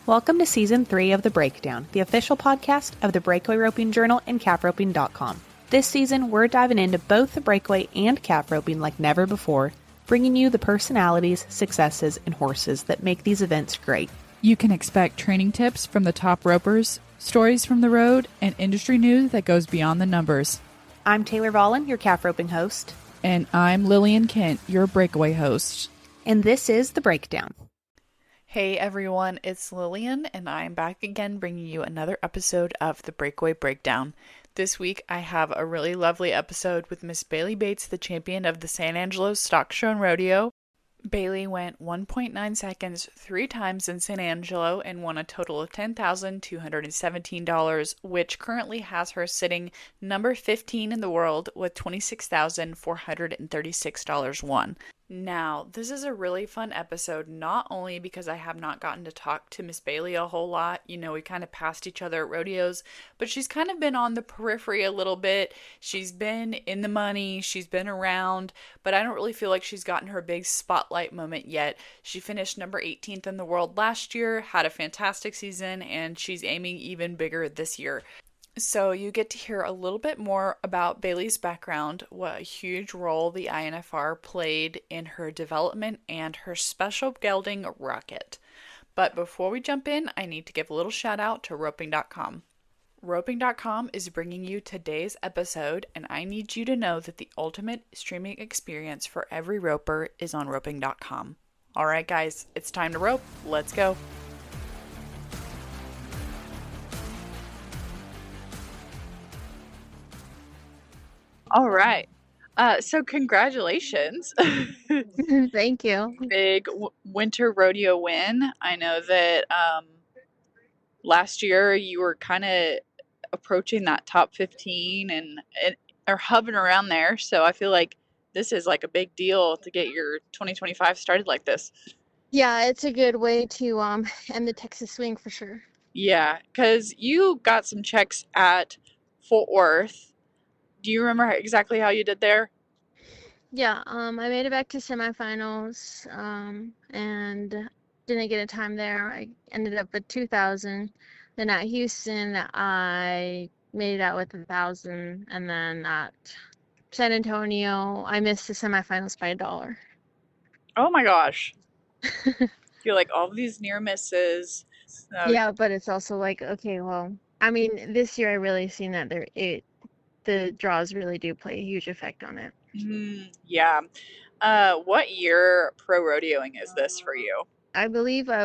Welcome to Season 3 of The Breakdown, the official podcast of the Breakaway Roping Journal and calfroping.com. This season, we're diving into both the breakaway and calf roping like never before, bringing you the personalities, successes, and horses that make these events great. You can expect training tips from the top ropers, stories from the road, and industry news that goes beyond the numbers. I'm Taylor Vollen, your calf roping host. And I'm Lillian Kent, your breakaway host. And this is The Breakdown. Hey everyone, it's Lillian, and I'm back again bringing you another episode of the Breakaway Breakdown. This week I have a really lovely episode with Miss Bailey Bates, the champion of the San Angelo Stock Show and Rodeo. Bailey went 1.9 seconds 3 times in San Angelo and won a total of $10,217, which currently has her sitting number 15 in the world with $26,436 won. Now, this is a really fun episode, not only because I have not gotten to talk to Miss Bailey a whole lot, we kind of passed each other at rodeos, but she's kind of been on the periphery a little bit. She's been in the money, she's been around, but I don't really feel like she's gotten her big spotlight moment yet. She finished number 18th in the world last year, had a fantastic season, and she's aiming even bigger this year. So you get to hear a little bit more about Bailey's background, what a huge role the INFR played in her development, and her special gelding Rocket. But before we jump in, I need to give a little shout out to roping.com. Roping.com is bringing you today's episode, and I need you to know that the ultimate streaming experience for every roper is on roping.com. Alright guys, it's time to rope. Let's go. All right. So congratulations. Thank you. Big winter rodeo win. I know that last year you were kind of approaching that top 15 and or hovering around there. So I feel like this is like a big deal to get your 2025 started like this. Yeah, it's a good way to end the Texas Swing for sure. Yeah, because you got some checks at Fort Worth. Do you remember exactly how you did there? Yeah, I made it back to semifinals, and didn't get a time there. I ended up with 2,000. Then at Houston, I made it out with 1,000, and then at San Antonio, I missed the semifinals by $1. Oh my gosh. You're like all these near misses. So... Yeah, but it's also like, okay, well, I mean, this year I really seen that the draws really do play a huge effect on it. Yeah. What year pro rodeoing is this for you? I believe my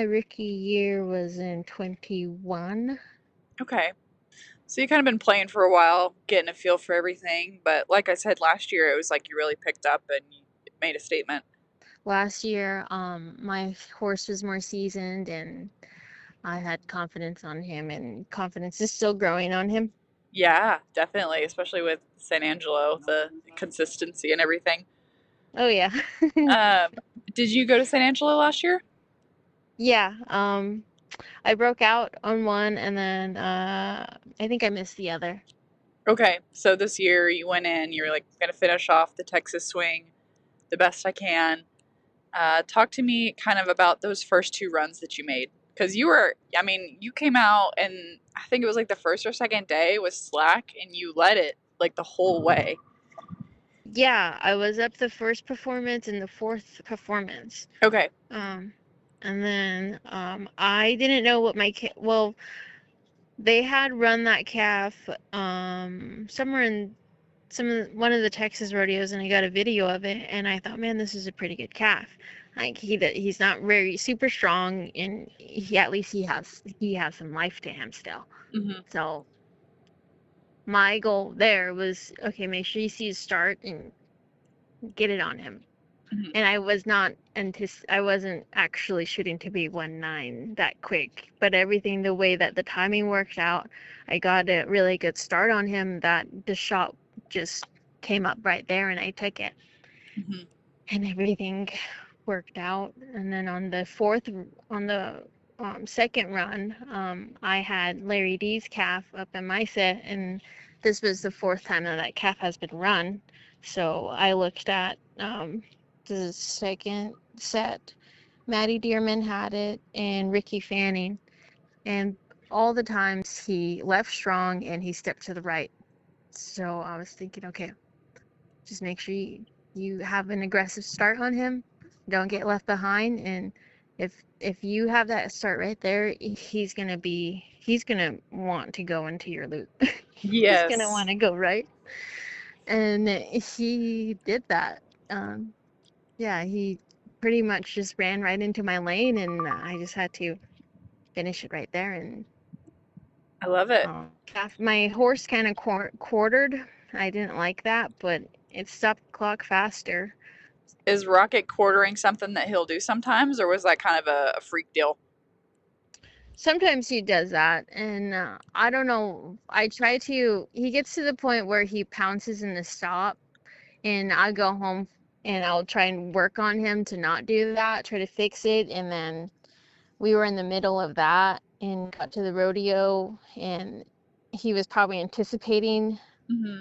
rookie year was in 21. Okay. So you kind of been playing for a while, getting a feel for everything. But like I said, last year it was like you really picked up and you made a statement. Last year, my horse was more seasoned and I had confidence on him, and confidence is still growing on him. Yeah, definitely, especially with San Angelo, the consistency and everything. Oh yeah. Did you go to San Angelo last year? Yeah. I broke out on one, and then I think I missed the other. Okay, so this year you went in, you're like gonna finish off the Texas Swing the best I can. Talk to me kind of about those first 2 runs that you made. Because you came out and I think it was like the first or second day was slack and you led it like the whole way. Yeah, I was up the first performance and the fourth performance. Okay. And then I didn't know what they had run that calf somewhere in one of the Texas rodeos, and I got a video of it, and I thought, man, this is a pretty good calf. Like he's not very super strong, and he has some life to him still. Mm-hmm. So my goal there was, okay, make sure you see his start and get it on him. Mm-hmm. And I wasn't actually shooting to be 1.9 that quick, but the way that the timing worked out, I got a really good start on him that the shot just came up right there and I took it. Mm-hmm. And everything worked out. And then on the second run, I had Larry D's calf up in my set, and this was the 4th time that calf has been run. So I looked at the second set Maddie Dearman had it, and Ricky Fanning. And all the times he left strong and he stepped to the right. So I was thinking, okay, just make sure you have an aggressive start on him. Don't get left behind. And if you have that start right there, he's gonna want to go into your loop. He's gonna Yes. want to go right. And he did that. Yeah, he pretty much just ran right into my lane, and I just had to finish it right there. And I love it. my horse kind of quartered. I didn't like that, but it stopped the clock faster. Is Rocket quartering something that he'll do sometimes, or was that kind of a freak deal? Sometimes he does that, and I don't know. He gets to the point where he pounces in the stop, and I go home and I'll try and work on him to not do that, try to fix it. And then we were in the middle of that and got to the rodeo, and he was probably anticipating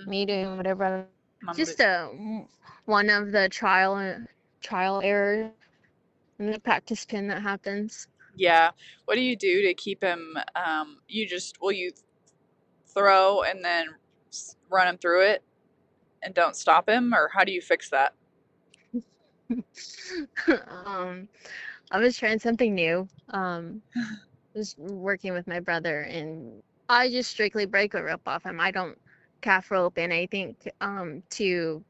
me doing whatever. Just one of the trial errors in the practice pin that happens. Yeah. What do you do to keep him? Will you throw and then run him through it and don't stop him, or how do you fix that? I was trying something new. Was working with my brother, and I just strictly breakaway rope off him. I don't calf rope, and I think to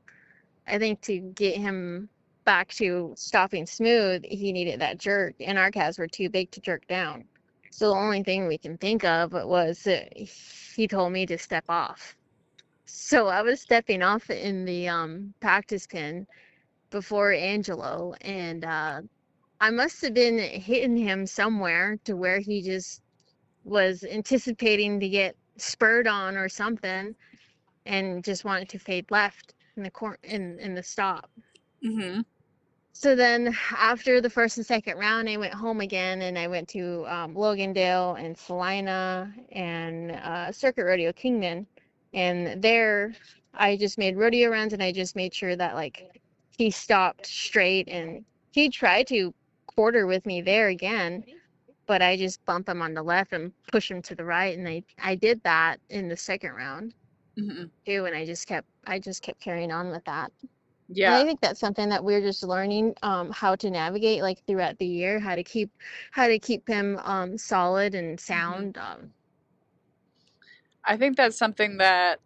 get him back to stopping smooth, he needed that jerk, and our calves were too big to jerk down. So the only thing we can think of was he told me to step off. So I was stepping off in the practice pin before Angelo, and I must have been hitting him somewhere to where he just was anticipating to get spurred on or something, and just wanted to fade left in the in the stop. Mm-hmm. So then after the first and second round, I went home again, and I went to Logandale and Salina and Circuit Rodeo Kingman. And there I just made rodeo runs, and I just made sure that like he stopped straight, and he tried to quarter with me there again, but I just bump him on the left and push him to the right. And I did that in the second round too, and I just kept carrying on with that. Yeah. And I think that's something that we're just learning how to navigate like throughout the year, how to keep him solid and sound. I think that's something that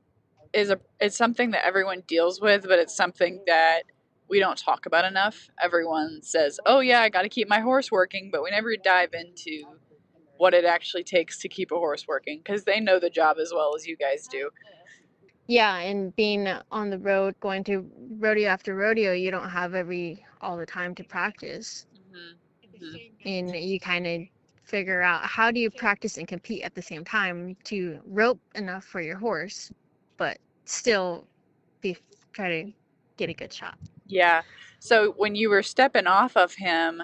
it's something that everyone deals with, but it's something that we don't talk about enough. Everyone says, "Oh yeah, I got to keep my horse working," but we never dive into what it actually takes to keep a horse working, because they know the job as well as you guys do. Yeah, and being on the road, going to rodeo after rodeo, you don't have all the time to practice. And you kind of figure out how do you practice and compete at the same time to rope enough for your horse, but still try to get a good shot. Yeah. So when you were stepping off of him,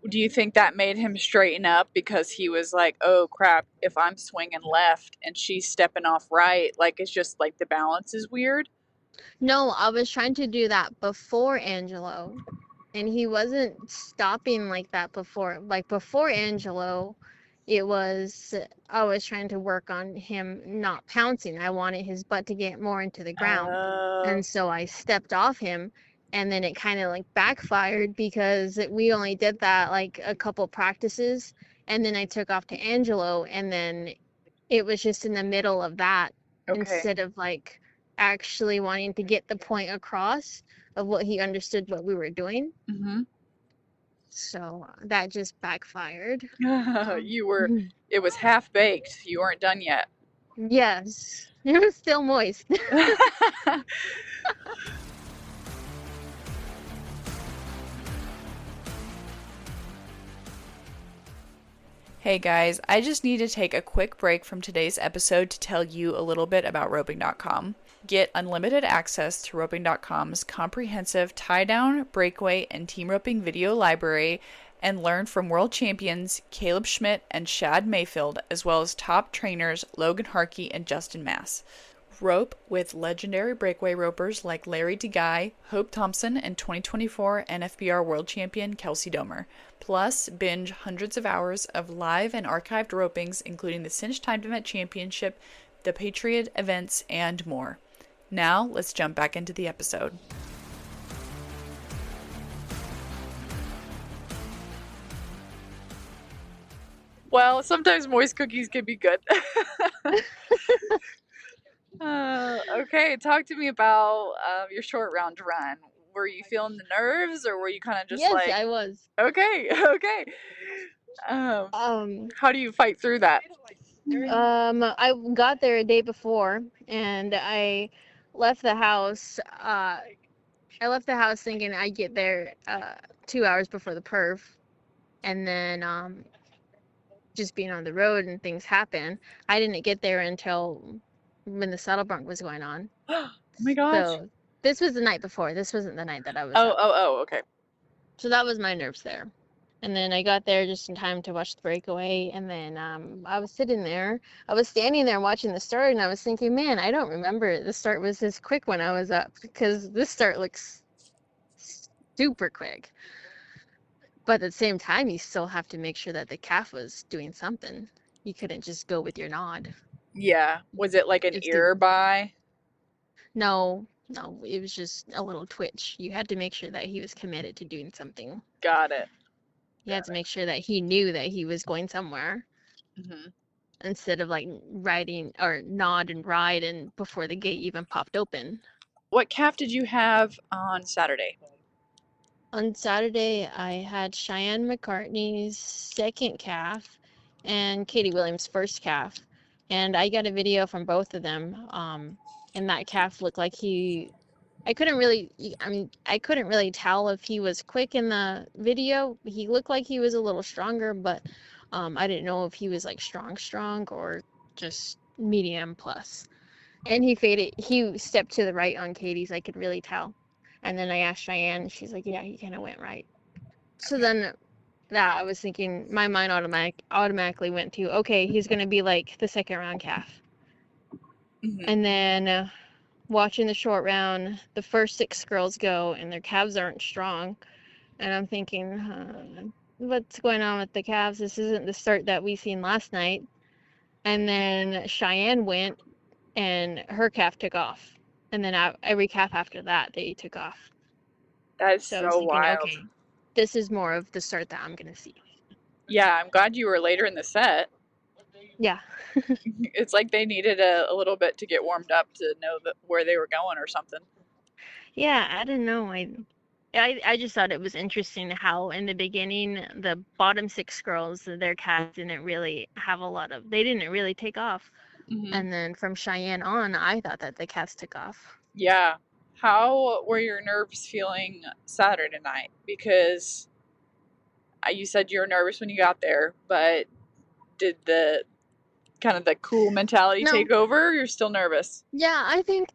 do you think that made him straighten up because he was like, oh crap, if I'm swinging left and she's stepping off right, like it's just like the balance is weird? No, I was trying to do that before Angelo, and he wasn't stopping like that before. Like before Angelo, I was trying to work on him not pouncing. I wanted his butt to get more into the ground. And so I stepped off him, and then it kind of like backfired because we only did that like a couple practices, and then I took off to Angelo, and then it was just in the middle of that instead of like actually wanting to get the point across of what he understood what we were doing. So that just backfired. It was half baked. You weren't done yet. Yes, it was still moist. Hey guys, I just need to take a quick break from today's episode to tell you a little bit about roping.com. Get unlimited access to roping.com's comprehensive tie-down, breakaway, and team roping video library, and learn from world champions Caleb Schmidt and Shad Mayfield, as well as top trainers Logan Harkey and Justin Mass. Rope with legendary breakaway ropers like Larry DeGuy, Hope Thompson, and 2024 NFBR World Champion Kelsey Domer. Plus, binge hundreds of hours of live and archived ropings, including the Cinch Timed Event Championship, the Patriot events, and more. Now, let's jump back into the episode. Well, sometimes moist cookies can be good. Okay, talk to me about your short round run. Were you feeling the nerves, or were you kind of just Yes, I was. okay, okay. How do you fight through that? I got there a day before, and I left the house. I left the house thinking I'd get there 2 hours before the perf, and then just being on the road and things happen. I didn't get there until when the saddle bronc was going on. Oh my gosh. So this was the night before. This wasn't the night that I was Oh, up. okay. So that was my nerves there. And then I got there just in time to watch the breakaway. And then I was sitting there. I was standing there watching the start, and I was thinking, man, I don't remember the start was this quick when I was up, because this start looks super quick. But at the same time, you still have to make sure that the calf was doing something. You couldn't just go with your nod. Yeah. Was it like an ear by? No, it was just a little twitch. You had to make sure that he was committed to doing something. Got it. You had to make sure that he knew that he was going somewhere. Mm-hmm. Instead of like riding or nod and ride and before the gate even popped open. What calf did you have on Saturday? On Saturday, I had Cheyenne McCartney's second calf and Katie Williams' first calf. And I got a video from both of them. And that calf looked like I couldn't really tell if he was quick in the video. He looked like he was a little stronger, but I didn't know if he was like strong or just medium plus. And he stepped to the right on Katie's, I could really tell. And then I asked Cheyenne, and she's like, yeah, he kind of went right. So then that I was thinking, my mind automatically went to, okay, he's going to be like the second round calf. Mm-hmm. And then watching the short round, the first 6 girls go, and their calves aren't strong. And I'm thinking, what's going on with the calves? This isn't the start that we seen last night. And then Cheyenne went, and her calf took off. And then every calf after that, they took off. That is So so I was thinking, wild. okay, this is more of the start that I'm going to see. Yeah, I'm glad you were later in the set. Yeah. It's like they needed a little bit to get warmed up to know where they were going or something. Yeah, I don't know. I just thought it was interesting how in the beginning, the bottom 6 girls, their calves didn't really have they didn't really take off. Mm-hmm. And then from Cheyenne on, I thought that the calves took off. Yeah. How were your nerves feeling Saturday night? Because you said you were nervous when you got there, but did the kind of the cool mentality take over? Or you're still nervous? Yeah, I think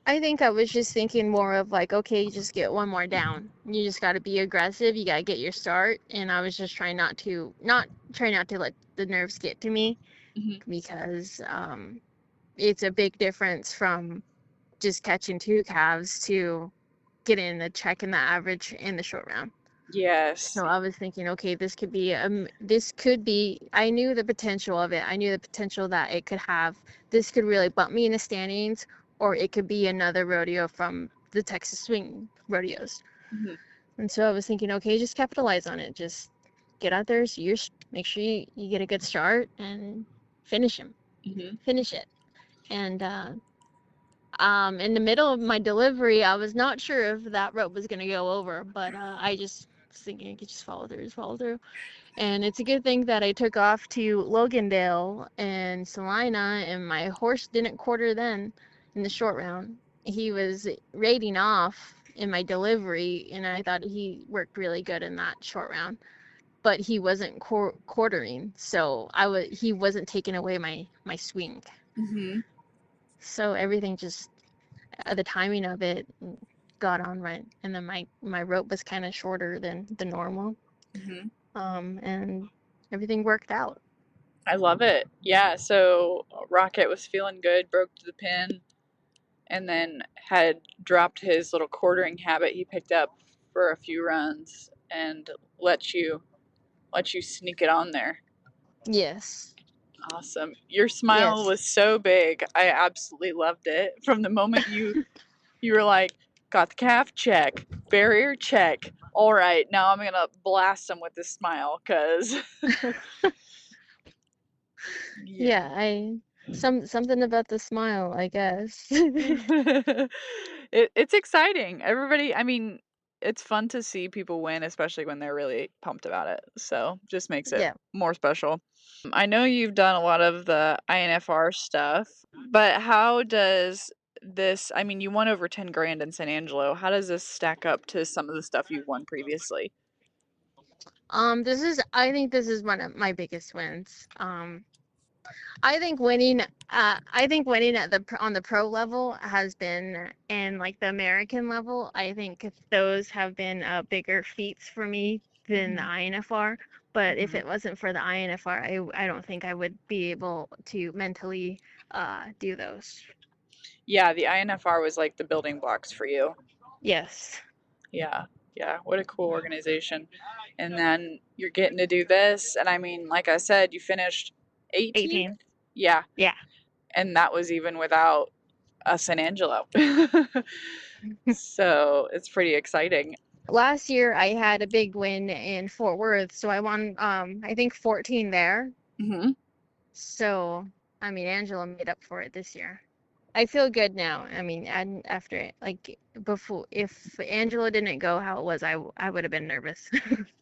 I was just thinking more of like, okay, just get one more down. You just got to be aggressive. You got to get your start. And I was just trying not to let the nerves get to me. Mm-hmm. Because it's a big difference from just catching 2 calves to getting the check and the average in the short round. Yes. So I was thinking, okay, this could be, I knew the potential of it. I knew the potential that it could have. This could really bump me in the standings, or it could be another rodeo from the Texas Swing rodeos. Mm-hmm. And so I was thinking, okay, just capitalize on it. Just get out there, make sure you get a good start and finish him. Mm-hmm. Finish it. And in the middle of my delivery, I was not sure if that rope was going to go over, but I just was thinking I could just follow through. And it's a good thing that I took off to Logandale and Salina, and my horse didn't quarter then in the short round. He was rating off in my delivery, and I thought he worked really good in that short round. But he wasn't quartering, so he wasn't taking away my swing. Mm-hmm. So everything just, the timing of it got on right, and then my rope was kind of shorter than the normal. Mm-hmm. And everything worked out. I love it. Yeah, so Rocket was feeling good, broke to the pin. and then had dropped his little quartering habit he picked up for a few runs and let you sneak it on there. Yes. Awesome. Your smile was so big. I absolutely loved it. From the moment you were like, got the calf, check, barrier, check. All right, now I'm gonna blast him with this smile, cause Yeah, something about the smile, I guess. it's exciting. Everybody, I mean, it's fun to see people win, especially when they're really pumped about it. So just makes it Yeah. more special. I know you've done a lot of the INFR stuff, but how does this, I mean, you won over 10 grand in San Angelo. How does this stack up to some of the stuff you've won previously? I think this is one of my biggest wins. I think winning at on the pro level has been, and like the American level, I think those have been bigger feats for me than the INFR. But if it wasn't for the INFR, I don't think I would be able to mentally do those. Yeah, the INFR was like the building blocks for you. Yes. Yeah, yeah, what a cool organization. And then you're getting to do this, and I mean, like I said, you finished 18th? 18. Yeah, Yeah. and that was even without a San Angelo. So it's pretty exciting. Last year I had a big win in Fort Worth, so I won I think 14 there. Mm-hmm. So, I mean, Angelo made up for it this year. I feel good now. I mean, and after it, like before, if Angelo didn't go how it was, I would have been nervous.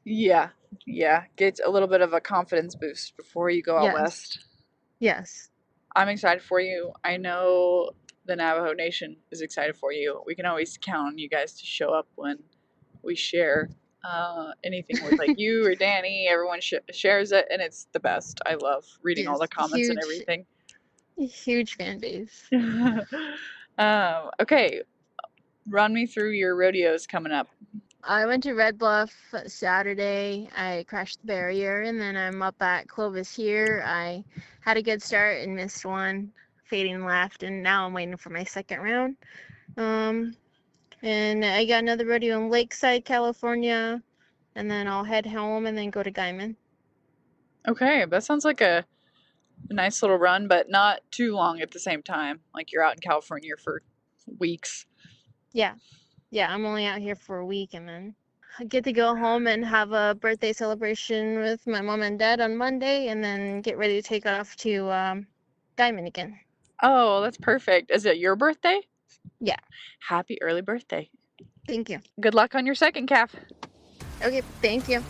Yeah, yeah, get a little bit of a confidence boost before you go out Yes. west. Yes. I'm excited for you. I know the Navajo Nation is excited for you. We can always count on you guys to show up when we share anything with like you or Danny. Everyone shares it, and it's the best. I love reading all Yes. the comments and everything. Huge fan base. Okay, run me through your rodeos coming up. I went to Red Bluff Saturday. I crashed the barrier, and then I'm up at Clovis here. I had a good start and missed one, fading left, and now I'm waiting for my second round. And I got another rodeo in Lakeside, California, and then I'll head home and then go to Guyman. Okay, that sounds like a nice little run, but not too long at the same time. Like you're out in California for weeks. Yeah. Yeah, I'm only out here for a week, and then I get to go home and have a birthday celebration with my mom and dad on Monday, and then get ready to take off to Guyman again. Oh, that's perfect. Is it your birthday? Yeah. Happy early birthday. Thank you. Good luck on your second calf. Okay, thank you.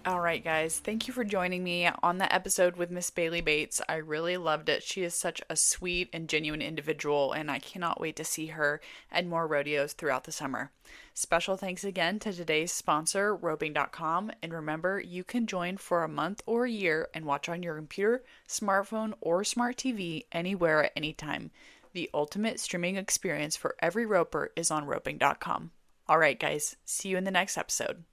All right, guys, thank you for joining me on the episode with Miss Bailey Bates. I really loved it. She is such a sweet and genuine individual, and I cannot wait to see her at more rodeos throughout the summer. Special thanks again to today's sponsor, roping.com, and remember, you can join for a month or a year and watch on your computer, smartphone, or smart TV anywhere at any time. The ultimate streaming experience for every roper is on roping.com. All right, guys, see you in the next episode.